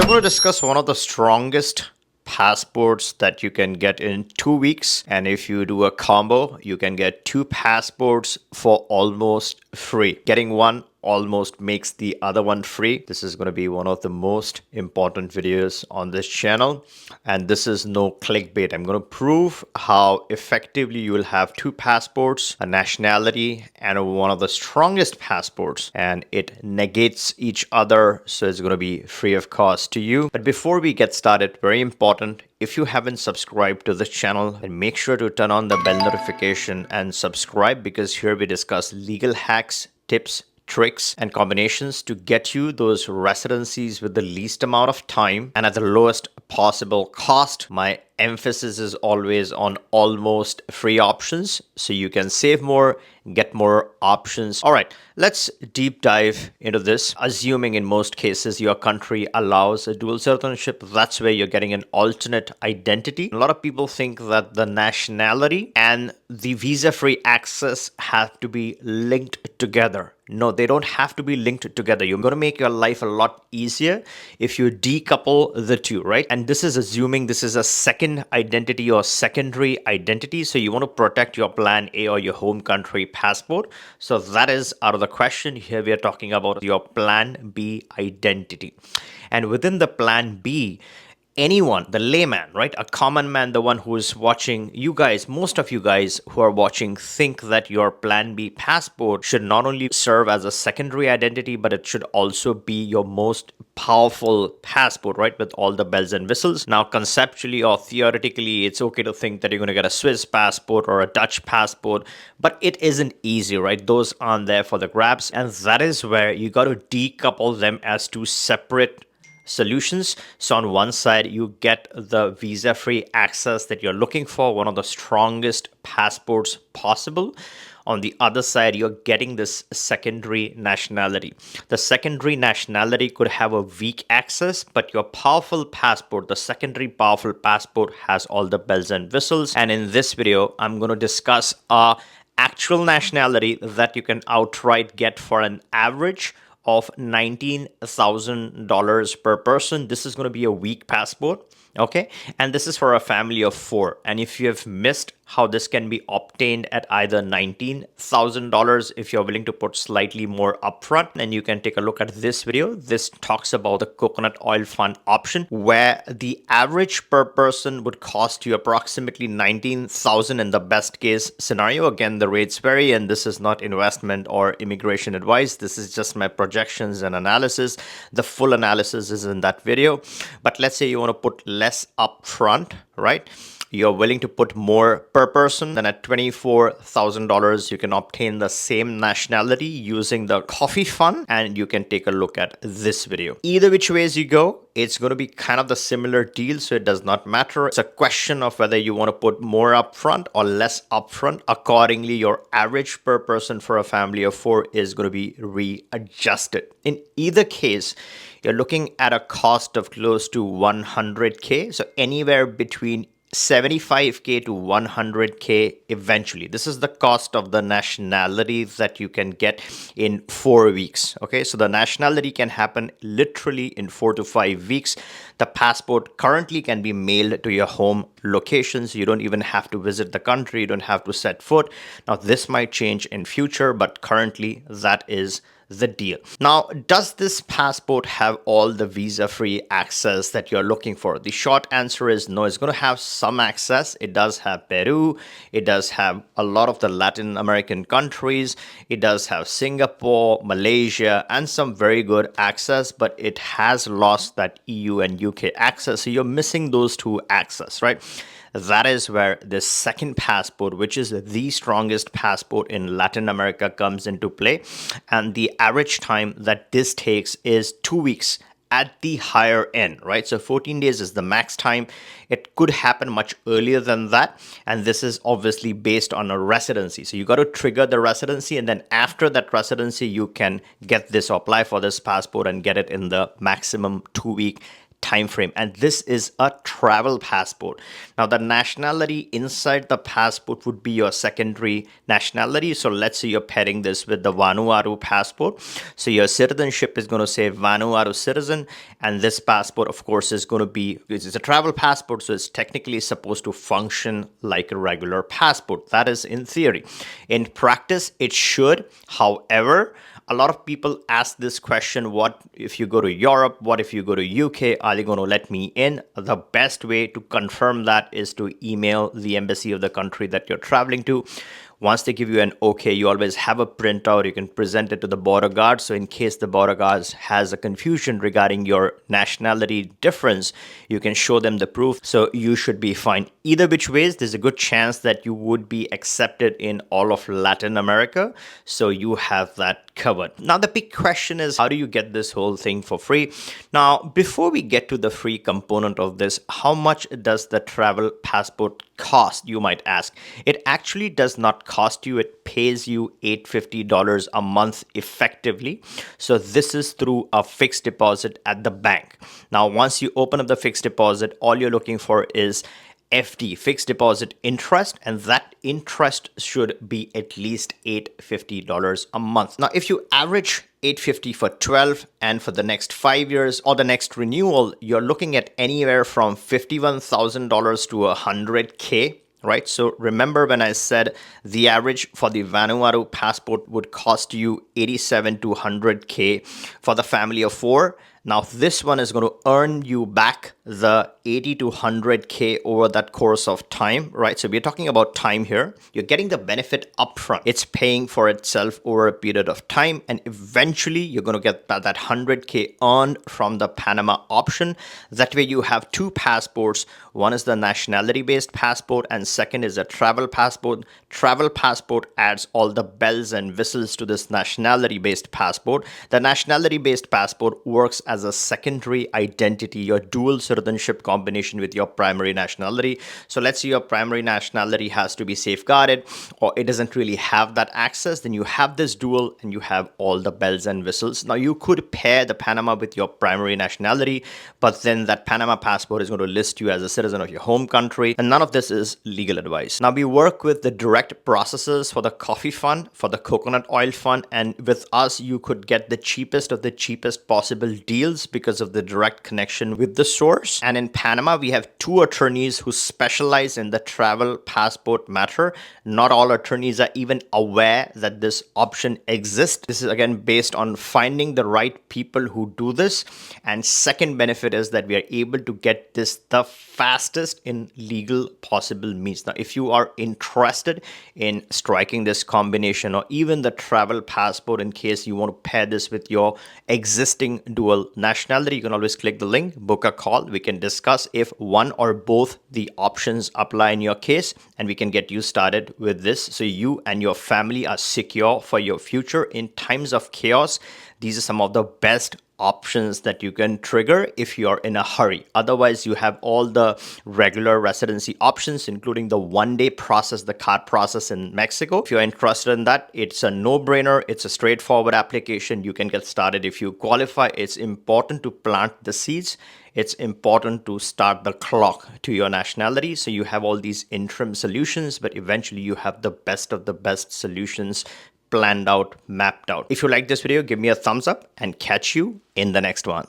I'm going to discuss one of the strongest passports that you can get in 2 weeks. And if you do a combo, you can get two passports for almost free. Getting one almost makes the other one free. This is going to be one of the most important videos on this channel. And this is no clickbait. I'm going to prove how effectively you will have two passports, a nationality, and one of the strongest passports. And it negates each other. So it's going to be free of cost to you. But before we get started, very important, if you haven't subscribed to this channel, then make sure to turn on the bell notification and subscribe, because here we discuss legal hacks, tips, tricks, and combinations to get you those residencies with the least amount of time and at the lowest possible cost. My emphasis is always on almost free options, so you can save more, get more options. All right, let's deep dive into this. Assuming in most cases your country allows a dual citizenship, that's where you're getting an alternate identity. A lot of people think that the nationality and the visa-free access have to be linked together. No, they don't have to be linked together. You're going to make your life a lot easier if you decouple the two, right? And this is assuming this is a second identity or secondary identity. So you want to protect your Plan A or your home country passport. So that is out of the question. Here we are talking about your Plan B identity. And within the Plan B, anyone, the layman, right? A common man, the one who is watching, you guys, most of you guys who are watching think that your Plan B passport should not only serve as a secondary identity, but it should also be your most powerful passport, right? With all the bells and whistles. Now, conceptually or theoretically, it's okay to think that you're going to get a Swiss passport or a Dutch passport, but it isn't easy, right? Those aren't there for the grabs. And that is where you got to decouple them as two separate solutions. So on one side, you get the visa-free access that you're looking for, one of the strongest passports possible. On the other side, you're getting this secondary nationality. The secondary nationality could have a weak access, but your powerful passport, the secondary powerful passport, has all the bells and whistles. And in this video, I'm going to discuss a actual nationality that you can outright get for an average of $19,000 per person. This is going to be a weak passport, okay? And this is for a family of four. And if you have missed how this can be obtained at either $19,000, if you're willing to put slightly more upfront, then you can take a look at this video. This talks about the coconut oil fund option, where the average per person would cost you approximately $19,000 in the best case scenario. Again, the rates vary, and this is not investment or immigration advice. This is just my projections and analysis. The full analysis is in that video. But let's say you want to put less upfront, right? You're willing to put more per person, then at $24,000, you can obtain the same nationality using the coffee fund, and you can take a look at this video. Either which ways you go, it's going to be kind of the similar deal, so it does not matter. It's a question of whether you want to put more upfront or less upfront. Accordingly, your average per person for a family of four is going to be readjusted. In either case, you're looking at a cost of close to 100K, so anywhere between 75K to 100K eventually. This is the cost of the nationality that you can get in 4 weeks. Okay, so the nationality can happen literally in 4 to 5 weeks. The passport currently can be mailed to your home location, so you don't even have to visit the country. You don't have to set foot. Now, this might change in future, but currently that is the deal. Now, does this passport have all the visa-free access that you're looking for? The short answer is no. It's going to have some access. It does have Peru. It does have a lot of the Latin American countries. It does have Singapore, Malaysia, and some very good access, but it has lost that EU and UK access. So you're missing those two access, right? That is where the second passport, which is the strongest passport in Latin America, comes into play. And the average time that this takes is 2 weeks at the higher end, right? So 14 days is the max time. It could happen much earlier than that. And this is obviously based on a residency. So you got to trigger the residency. And then after that residency, you can get this or apply for this passport and get it in the maximum 2-week time frame. And this is a travel passport. Now, the nationality inside the passport would be your secondary nationality. So let's say you're pairing this with the Vanuatu passport. So your citizenship is going to say Vanuatu citizen. citizen. And this passport, of course, is going to be, it's a travel passport, so it's technically supposed to function like a regular passport. That is in theory. In practice, it should. However, a lot of people ask this question: what if you go to Europe? What if you go to UK? Are they going to let me in? The best way to confirm that is to email the embassy of the country that you're traveling to. Once they give you an okay, you always have a printout. You can present it to the border guard. So in case the border guard has a confusion regarding your nationality difference, you can show them the proof. So you should be fine. Either which ways, there's a good chance that you would be accepted in all of Latin America. So you have that covered. Now, the big question is, how do you get this whole thing for free? Now, before we get to the free component of this, how much does the travel passport cost, you might ask? It actually does not cost you. It pays you $850 a month effectively. So this is through a fixed deposit at the bank. Now, once you open up the fixed deposit, all you're looking for is FD, fixed deposit interest, and that interest should be at least $850 a month. Now, if you average $850 for 12 and for the next 5 years or the next renewal, you're looking at anywhere from $51,000 to $100K. Right. So remember when I said the average for the Vanuatu passport would cost you 87 to 100K for the family of four. Now, this one is going to earn you back the 80 to 100K over that course of time, right? So we're talking about time here. You're getting the benefit upfront. It's paying for itself over a period of time. And eventually, you're going to get that 100K earned from the Panama option. That way, you have two passports. One is the nationality-based passport, and second is a travel passport. Travel passport adds all the bells and whistles to this nationality-based passport. The nationality-based passport works as a secondary identity, your dual citizenship combination with your primary nationality. So let's say your primary nationality has to be safeguarded, or it doesn't really have that access. Then you have this dual and you have all the bells and whistles. Now, you could pair the Panama with your primary nationality, but then that Panama passport is going to list you as a citizen of your home country. And none of this is legal advice. Now, we work with the direct processors for the coffee fund, for the coconut oil fund. And with us, you could get the cheapest of the cheapest possible deals because of the direct connection with the source. And in Panama, we have two attorneys who specialize in the travel passport matter. Not all attorneys are even aware that this option exists. This is again based on finding the right people who do this. And second benefit is that we are able to get this the fastest in legal possible means. Now, if you are interested in striking this combination or even the travel passport in case you want to pair this with your existing dual nationality, you can always click the link, book a call. We can discuss if one or both the options apply in your case, and we can get you started with this so you and your family are secure for your future in times of chaos. These are some of the best options that you can trigger if you're in a hurry. Otherwise, you have all the regular residency options, including the one-day process, the card process in Mexico. If you're interested in that, it's a no-brainer. It's a straightforward application. You can get started if you qualify. It's important to plant the seeds. It's important to start the clock to your nationality. So you have all these interim solutions, but eventually you have the best of the best solutions planned out, mapped out. If you like this video, give me a thumbs up and catch you in the next one.